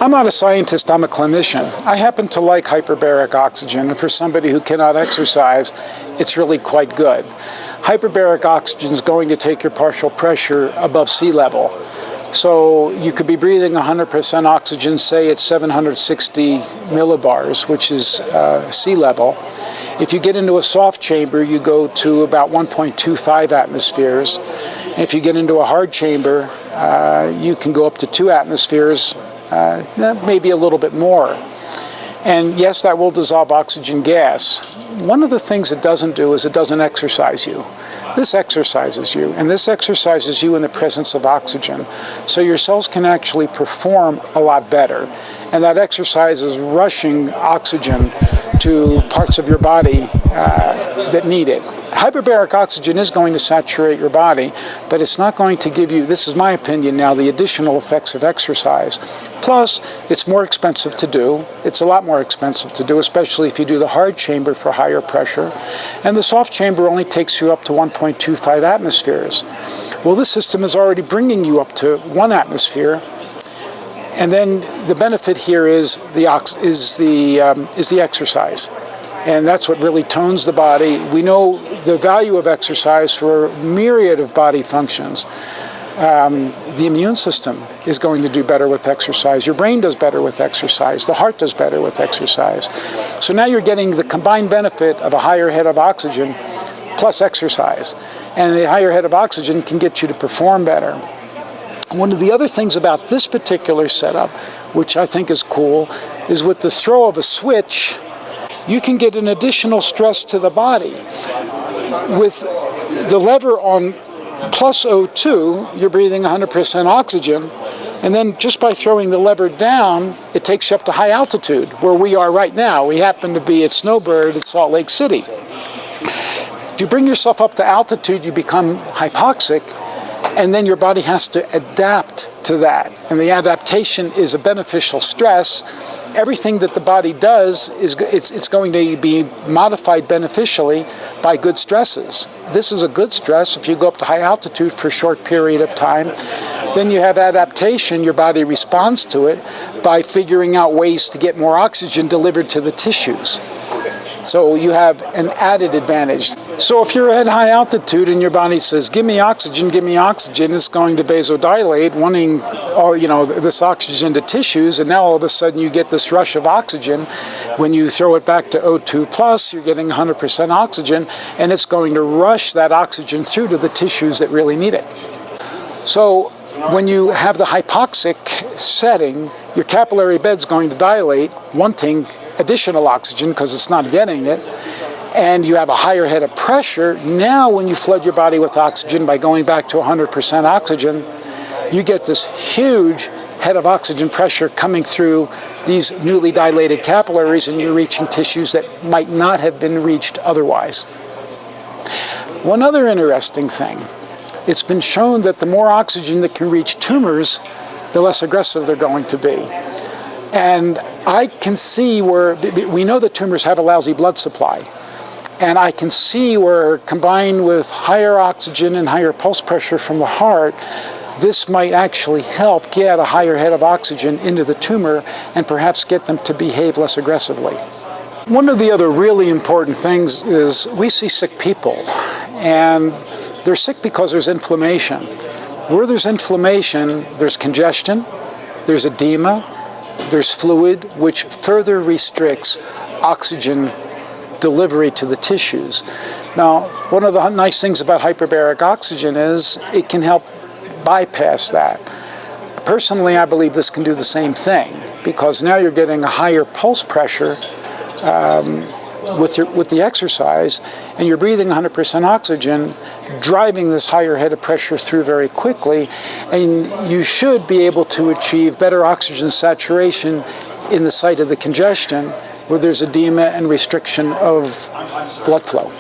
I'm not a scientist, I'm a clinician. I happen to like hyperbaric oxygen, and for somebody who cannot exercise, it's really quite good. Hyperbaric oxygen is going to take your partial pressure above sea level. So you could be breathing 100% oxygen, say at 760 millibars, which is sea level. If you get into a soft chamber, you go to about 1.25 atmospheres. If you get into a hard chamber, you can go up to 2 atmospheres, maybe a little bit more. And yes, that will dissolve oxygen gas. One of the things it doesn't do is it doesn't exercise you. This exercises you, and this exercises you in the presence of oxygen. So your cells can actually perform a lot better. And that exercise is rushing oxygen to parts of your body that need it. Hyperbaric oxygen is going to saturate your body, but it's not going to give you, this is my opinion now, the additional effects of exercise. Plus, it's more expensive to do. It's a lot more expensive to do, especially if you do the hard chamber for higher pressure. And the soft chamber only takes you up to 1.25 atmospheres. Well, this system is already bringing you up to 1 atmosphere. And then the benefit here is the exercise. And that's what really tones the body. We know the value of exercise for a myriad of body functions. The immune system is going to do better with exercise. Your brain does better with exercise. The heart does better with exercise. So now you're getting the combined benefit of a higher head of oxygen plus exercise. And the higher head of oxygen can get you to perform better. One of the other things about this particular setup, which I think is cool, is with the throw of a switch, you can get an additional stress to the body. With the lever on plus O2, you're breathing 100% oxygen, and then just by throwing the lever down, it takes you up to high altitude, where we are right now. We happen to be at Snowbird at Salt Lake City. If you bring yourself up to altitude, you become hypoxic, and then your body has to adapt to that. And the adaptation is a beneficial stress. Everything that the body does, it's going to be modified beneficially by good stresses. This is a good stress. If you go up to high altitude for a short period of time, then you have adaptation. Your body responds to it by figuring out ways to get more oxygen delivered to the tissues. So you have an added advantage. So if you're at high altitude and your body says, give me oxygen, it's going to vasodilate, wanting this oxygen to tissues, and now all of a sudden you get this rush of oxygen. When you throw it back to O2 plus, you're getting 100% oxygen, and it's going to rush that oxygen through to the tissues that really need it. So when you have the hypoxic setting, your capillary bed's going to dilate, wanting additional oxygen because it's not getting it, and you have a higher head of pressure. Now when you flood your body with oxygen by going back to 100% oxygen, you get this huge head of oxygen pressure coming through these newly dilated capillaries, and you're reaching tissues that might not have been reached otherwise. One other interesting thing, it's been shown that the more oxygen that can reach tumors, the less aggressive they're going to be. And I can see where, we know that tumors have a lousy blood supply, and I can see where, combined with higher oxygen and higher pulse pressure from the heart, this might actually help get a higher head of oxygen into the tumor and perhaps get them to behave less aggressively. One of the other really important things is we see sick people, and they're sick because there's inflammation. Where there's inflammation, there's congestion, there's edema, there's fluid, which further restricts oxygen delivery to the tissues. Now, one of the nice things about hyperbaric oxygen is it can help bypass that. Personally, I believe this can do the same thing, because now you're getting a higher pulse pressure with the exercise, and you're breathing 100% oxygen, driving this higher head of pressure through very quickly, and you should be able to achieve better oxygen saturation in the site of the congestion where there's edema and restriction of blood flow.